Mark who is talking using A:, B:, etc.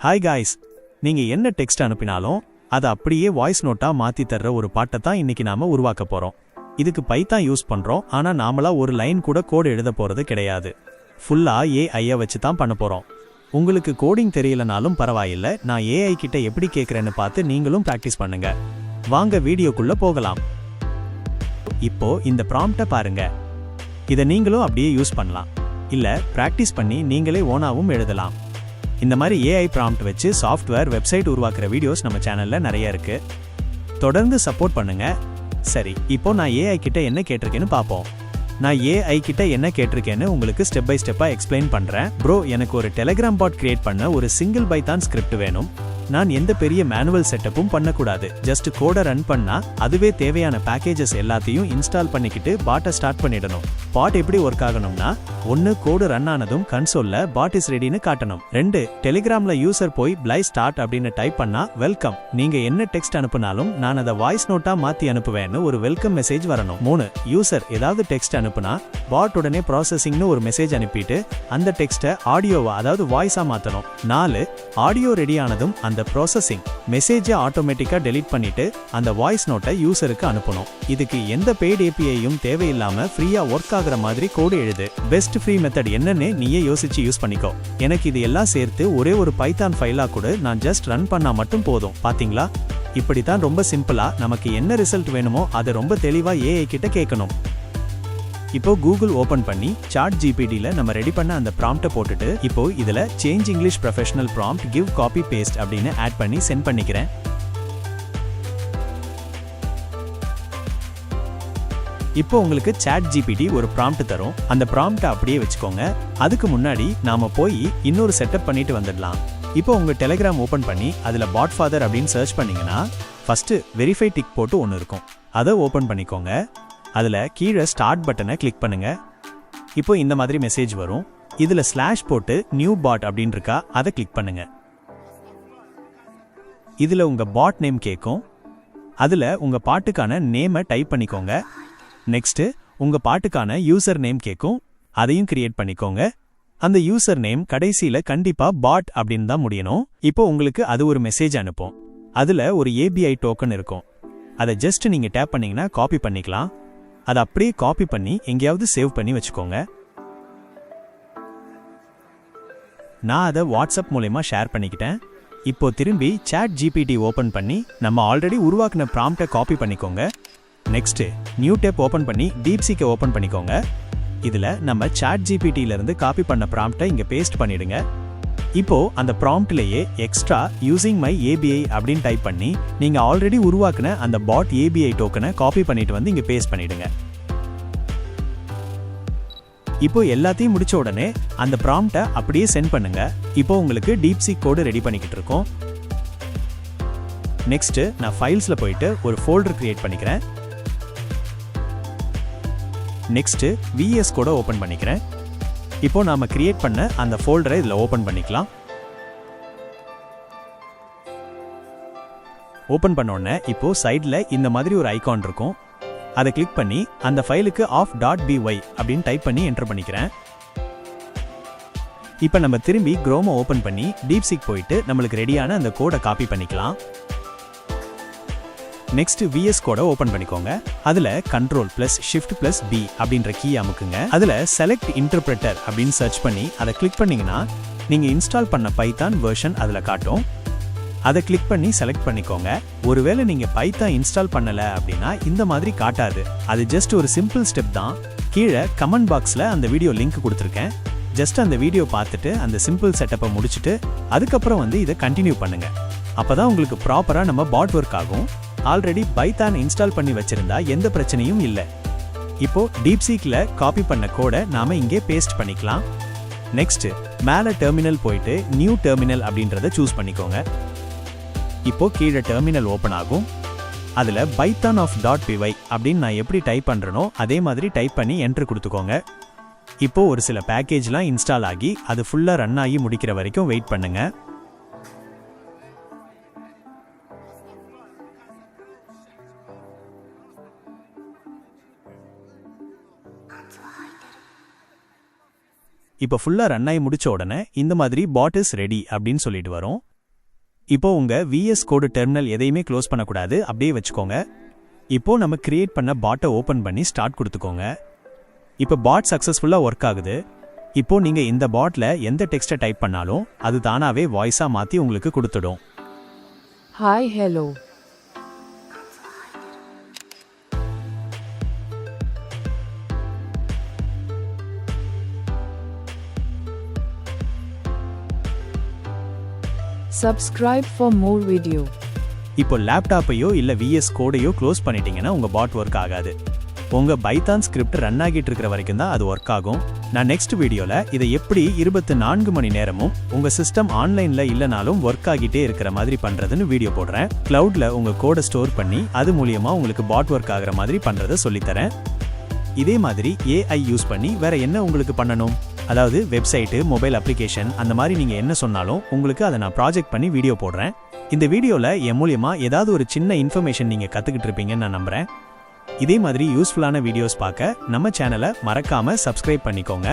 A: Hi guys, நீங்க என்ன text அனுப்பினாலும் அதை அப்படியே வாய்ஸ் நோட்டா மாத்தி தர்ற ஒரு பாட்டை தான் இன்னைக்கு நாம உருவாக்க போறோம். இதுக்கு பைத்தான் யூஸ் பண்றோம். ஆனா நாமளா ஒரு லைன் கூட கோட் எழுத போறது கிடையாது. ஃபுல்லா ஏஐ வச்சு தான் பண்ண போறோம். உங்களுக்கு கோடிங் தெரியலனாலும் பரவாயில்லை, நான் ஏஐ கிட்ட எப்படி கேட்கறேன்னு பார்த்து நீங்களும் பிராக்டிஸ் பண்ணுங்க. வாங்க வீடியோக்குள்ள போகலாம். இப்போ இந்த ப்ராம்ப்டை பாருங்க. இதை நீங்களும் அப்படியே யூஸ் பண்ணலாம், இல்ல பிராக்டிஸ் பண்ணி நீங்களே ஓனாவும் எழுதலாம். இந்த மாதிரி ஏஐ ப்ராம்ப்ட் வச்சு சாஃப்ட்வேர் வெப்சைட் உருவாக்குற வீடியோஸ் நம்ம சேனல்ல நிறைய இருக்கு. தொடர்ந்து சப்போர்ட் பண்ணுங்க. சரி, இப்போ நான் ஏஐ கிட்ட என்ன கேட்டிருக்கேன்னு பார்ப்போம். நான் ஏஐ கிட்ட என்ன கேட்டிருக்கேன்னு உங்களுக்கு ஸ்டெப் பை ஸ்டெப்பா எக்ஸ்பிளைன் பண்றேன். ப்ரோ, எனக்கு ஒரு டெலிகிராம் பாட் கிரியேட் பண்ண ஒரு சிங்கிள் பைத்தான் ஸ்கிரிப்ட் வேணும். நான் எந்த பெரிய மேனுவல் செட்டப்பும் பண்ணக்கூடாது. ஜஸ்ட் கோடை ரன் பண்ணா அதுவே தேவையான பேக்கேஜஸ் எல்லாத்தையும் இன்ஸ்டால் பண்ணிக்கிட்டு பாட்டை ஸ்டார்ட் பண்ணிடணும். பாட் எப்படி ஒர்க் ஆகணும்னா, 1 கோடு ரன் ஆனதும் கன்சோல்ல பாட் இஸ் ரெடின்னு காட்டணும். 2 டெலிகிராம்ல யூசர் போய் பிளை ஸ்டார்ட் அப்படின்னு டைப் பண்ணா வெல்கம், நீங்க என்ன டெக்ஸ்ட் அனுப்புனாலும் நான் அதை வாய்ஸ் நோட்டா மாத்தி அனுப்புவேன்னு ஒரு வெல்கம் மெசேஜ் வரணும். 3 யூசர் ஏதாவது டெக்ஸ்ட் அனுப்புனா பாட் உடனே ப்ராசஸிங்னு ஒரு மெசேஜ் அனுப்பிட்டு அந்த டெக்ஸ்ட்டை ஆடியோவா அதாவது வாய்ஸா மாத்தணும். 4 ஆடியோ ரெடி ஆனதும் அந்த ப்ராசஸிங் மெசேஜை ஆட்டோமேட்டிக்கா டெலீட் பண்ணிட்டு அந்த வாய்ஸ் நோட்டை யூசருக்கு அனுப்பணும். இதுக்கு எந்த பெய்ட் ஏபிஐயும் தேவையில்லாம ஃப்ரீயா ஒர்க் ஆகுற மாதிரி கோடு எழுது. பெஸ்ட் ஃப்ரீ மெத்தட் என்னன்னு நீயே யோசிச்சு யூஸ் பண்ணிக்கோ. எனக்கு இது எல்லாம் சேர்த்து ஒரே ஒரு பைத்தான் ஃபைலா கூட நான் ஜஸ்ட் ரன் பண்ணா மட்டும் போதும். பாத்தீங்களா? இப்படித்தான் ரொம்ப சிம்பிளா நமக்கு என்ன ரிசல்ட் வேணுமோ அதை ரொம்ப தெளிவா ஏஐ கிட்ட கேட்கணும். இப்போ கூகுள் ஓபன் பண்ணி சாட் ஜிபிடில நம்ம ரெடி பண்ண அந்த ப்ராம்ப்டை போட்டுட்டு இப்போ இதுல change English professional prompt give copy paste அப்படின்னு ஆட் பண்ணி சென்ட் பண்ணிக்கிறேன். இப்போ உங்களுக்கு சாட் ஜிபிடி ஒரு ப்ராம்ப்ட் தரும். அந்த ப்ராம்ப்டை அப்படியே வச்சுக்கோங்க. அதுக்கு முன்னாடி நாம போய் இன்னொரு செட்டப் பண்ணிட்டு வந்துடலாம். இப்போ உங்க டெலிகிராம் ஓபன் பண்ணி அதுல பாட் ஃபாதர் அப்படின்னு சர்ச் பண்ணீங்கன்னா ஃபர்ஸ்ட் வெரிஃபை டிக் போட்டு ஒன்று இருக்கும். அதை ஓபன் பண்ணிக்கோங்க. அதுல கீழே ஸ்டார்ட் பட்டனை கிளிக் பண்ணுங்க. இப்போ இந்த மாதிரி மெசேஜ் வரும். இதுல ஸ்லாஷ் போட்டு நியூ பாட் அப்படின்னு இருக்கா, அதை கிளிக் பண்ணுங்க. இதுல உங்க பாட் நேம் கேட்கும். அதுல உங்க பாட்டுக்கான நேமை டைப் பண்ணிக்கோங்க. நெக்ஸ்ட் உங்க பாட்டுக்கான யூசர் நேம் கேட்கும். அதையும் கிரியேட் பண்ணிக்கோங்க. அந்த யூசர் நேம் கடைசியில கண்டிப்பா பாட் அப்படின்னு தான் முடியணும். இப்போ உங்களுக்கு அது ஒரு மெசேஜ் அனுப்பும். அதுல ஒரு ஏபிஐ டோக்கன் இருக்கும். அதை ஜஸ்ட் நீங்க டேப் பண்ணீங்கன்னா காப்பி பண்ணிக்கலாம். அதை அப்படியே காப்பி பண்ணி எங்கேயாவது சேவ் பண்ணி வச்சுக்கோங்க. நான் அதை வாட்ஸ்அப் மூலமா ஷேர் பண்ணிக்கிட்டேன். இப்போ திரும்பி சாட் ஜிபிடி ஓபன் பண்ணி நம்ம ஆல்ரெடி உருவாக்கின ப்ராம்ப்டை காப்பி பண்ணிக்கோங்க. நெக்ஸ்ட் நியூ டேப் ஓபன் பண்ணி டீப்சீக்கை ஓபன் பண்ணிக்கோங்க. இதுல நம்ம சாட் ஜிபிடில இருந்து காப்பி பண்ண ப்ராம்ப்டை இங்க பேஸ்ட் பண்ணிடுங்க. இப்போ அந்த ப்ராம்ப்ட்லயே எக்ஸ்ட்ரா யூசிங் மை ஏபிஐ அப்படின்னு டைப் பண்ணி நீங்க ஆல்ரெடி உருவாக்குன அந்த பாட் ஏபிஐ டோக்கனை காப்பி பண்ணிட்டு வந்து இங்க பேஸ்ட் பண்ணிடுங்க. இப்போ எல்லாத்தையும் முடிச்ச உடனே அந்த ப்ராம்ப்டை அப்படியே சென்ட் பண்ணுங்க. இப்போ உங்களுக்கு டீப்சீக் கோடு ரெடி பண்ணிக்கிட்டு இருக்கோம். நெக்ஸ்ட் நான் ஃபைல்ஸ்ல போயிட்டு ஒரு ஃபோல்டர் கிரியேட் பண்ணிக்கிறேன். நெக்ஸ்ட் விஎஸ் கோட ஓபன் பண்ணிக்கிறேன். இப்போ நாம கிரியேட் பண்ண அந்த ஃபோல்டரை இதுல ஓபன் பண்ணிக்கலாம். ஓபன் பண்ண உடனே இப்போ சைடுல இந்த மாதிரி ஒரு ஐகான் இருக்கும். அதை கிளிக் பண்ணி அந்த ஃபைலுக்கு off.py அப்படின்னு டைப் பண்ணி என்டர் பண்ணிக்கிறேன். இப்போ நம்ம திரும்பி குரோமை ஓபன் பண்ணி டீப்சீக் போயிட்டு நம்மளுக்கு ரெடியான அந்த கோடை காப்பி பண்ணிக்கலாம். நெக்ஸ்ட் விஎஸ் கோட ஓபன் பண்ணிக்கோங்க. அதுல Ctrl+Shift+B அப்படின்ற கீ அமுக்குங்க. அதுல செலக்ட் இன்டர்பிரட்டர் அப்படின்னு சர்ச் பண்ணி அதை கிளிக் பண்ணீங்கன்னா நீங்க இன்ஸ்டால் பண்ண பைத்தான் வெர்ஷன் அதுல காட்டும். அதை கிளிக் பண்ணி செலக்ட் பண்ணிக்கோங்க. ஒருவேளை நீங்க பைத்தான் இன்ஸ்டால் பண்ணல அப்படின்னா இந்த மாதிரி காட்டாது. அது ஜஸ்ட் ஒரு சிம்பிள் ஸ்டெப் தான். கீழே கமெண்ட் பாக்ஸ்ல அந்த வீடியோ லிங்க் கொடுத்துருக்கேன். ஜஸ்ட் அந்த வீடியோ பார்த்துட்டு அந்த சிம்பிள் செட்டப்பை முடிச்சுட்டு அதுக்கப்புறம் வந்து இதை கண்டினியூ பண்ணுங்க. அப்பதான் உங்களுக்கு ப்ராப்பரா நம்ம பாட் ஒர்க் ஆகும். ஆல்ரெடி பைத்தான் இன்ஸ்டால் பண்ணி வச்சிருந்தா எந்த பிரச்சனையும் இல்லை. இப்போ டீப்சீக்ல காப்பி பண்ண கோடை நாம இங்கே பேஸ்ட் பண்ணிக்கலாம். நெக்ஸ்ட் மேல டெர்மினல் போயிட்டு நியூ டெர்மினல் அப்படின்றத சூஸ் பண்ணிக்கோங்க. இப்போ கீழே டெர்மினல் ஓபன் ஆகும். அதுல python.py அப்படின்னு நான் எப்படி டைப் பண்றேனோ அதே மாதிரி டைப் பண்ணி என்டர் கொடுத்துக்கோங்க. இப்போ ஒரு சில பேக்கேஜ்லாம் இன்ஸ்டால் ஆகி அது ஃபுல்லா ரன் ஆகி முடிக்கிற வரைக்கும் வெயிட் பண்ணுங்க. இப்போ ஃபுல்லா ரன் ஆகி முடிச்ச உடனே இந்த மாதிரி பாட் இஸ் ரெடி அப்படின்னு சொல்லிட்டு வரும். இப்போ உங்க விஎஸ் கோடு டெர்மினல் எதையுமே க்ளோஸ் பண்ணக்கூடாது, அப்படியே வச்சுக்கோங்க. இப்போ நம்ம கிரியேட் பண்ண பாட்டை ஓபன் பண்ணி ஸ்டார்ட் கொடுத்துக்கோங்க. இப்போ பாட் சக்சஸ்ஃபுல்லா ஒர்க் ஆகுது. இப்போ நீங்க இந்த பாட்ல எந்த டெக்ஸ்ட்டை டைப் பண்ணாலும் அது தானாவே வாய்ஸா மாத்தி உங்களுக்கு கொடுத்துடும்.
B: Hi, hello. Subscribe for more video.
A: இப்போ லேப்டாப்பையோ இல்ல விஎஸ் கோடையோ க்ளோஸ் பண்ணிட்டீங்கன்னா உங்க பாட் ஒர்க் ஆகாது. உங்க பைத்தான் ஸ்கிரிப்ட் ரன் ஆகிட்டு இருக்கிற வரைக்கும் தான் அது ஒர்க் ஆகும். நான் நெக்ஸ்ட் வீடியோல இதை எப்படி 24 மணி நேரமும் உங்க சிஸ்டம் ஆன்லைன்ல இல்லனாலும் ஒர்க் ஆகிட்டே இருக்கிற மாதிரி பண்றதுன்னு வீடியோ போடுறேன். கிளவுட்ல உங்க கோடை ஸ்டோர் பண்ணி அது மூலியமா உங்களுக்கு பாட் ஒர்க் ஆகுற மாதிரி பண்றதை சொல்லித்தரேன். இதே மாதிரி ஏஐ யூஸ் பண்ணி வேற என்ன உங்களுக்கு பண்ணணும், அதாவது வெப்சைட்டு, மொபைல் அப்ளிகேஷன், அந்த மாதிரி நீங்க என்ன சொன்னாலும் உங்களுக்கு அதை நான் ப்ராஜெக்ட் பண்ணி வீடியோ போடுறேன். இந்த வீடியோல என் மூலியமா ஏதாவது ஒரு சின்ன இன்ஃபர்மேஷன் நீங்க கத்துக்கிட்டு இருப்பீங்கன்னு நான் நம்புறேன். இதே மாதிரி யூஸ்ஃபுல்லான வீடியோஸ் பார்க்க நம்ம சேனலை மறக்காம சப்ஸ்கிரைப் பண்ணிக்கோங்க.